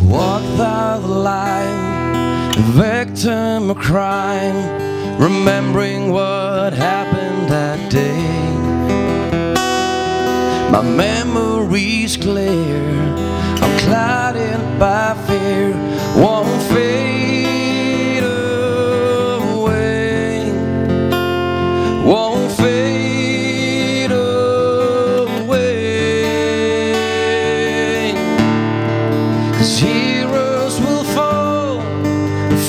walked out the line, victim of crime, remembering what happened that day. My memory's clear, I'm clouded by fear, won't fade away, won't fade away. 'Cause heroes will fall,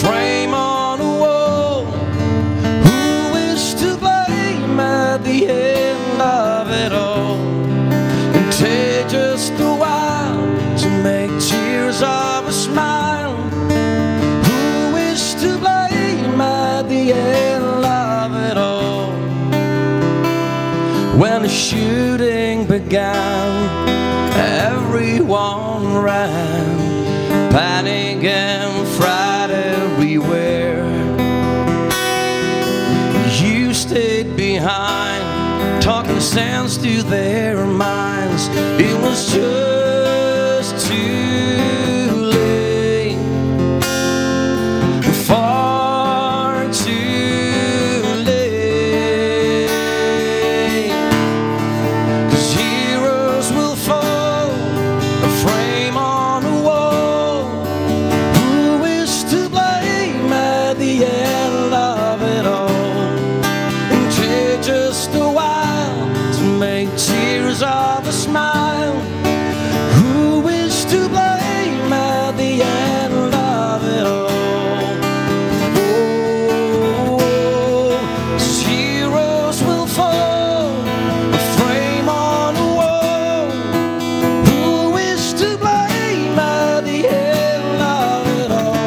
frame on a wall. Who is to blame at the end of it all? And take just a while to make tears of a smile. Who is to blame at the end of it all? When the shooting began, everyone ran, panic and fright everywhere. You stayed behind, talking sense to their minds. It was just too late, far too late. 'Cause heroes will fall, a frame on a wall. Who is to blame at the end of it all? And take just a while to make tears of a smile. Who is to blame at the end of it all? Oh, 'cause heroes will fall, a frame on a wall. Who is to blame at the end of it all?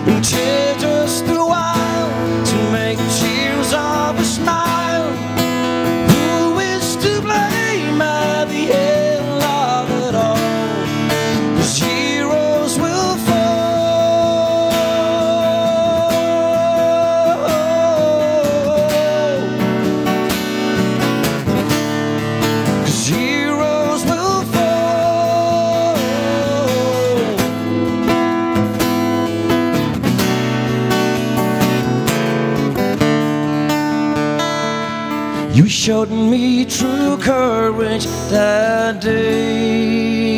And take just a while to make tears of a smile. Who is to blame at the end of it all? 'Cause heroes will fall. 'Cause heroes will fall. You showed me true courage that day.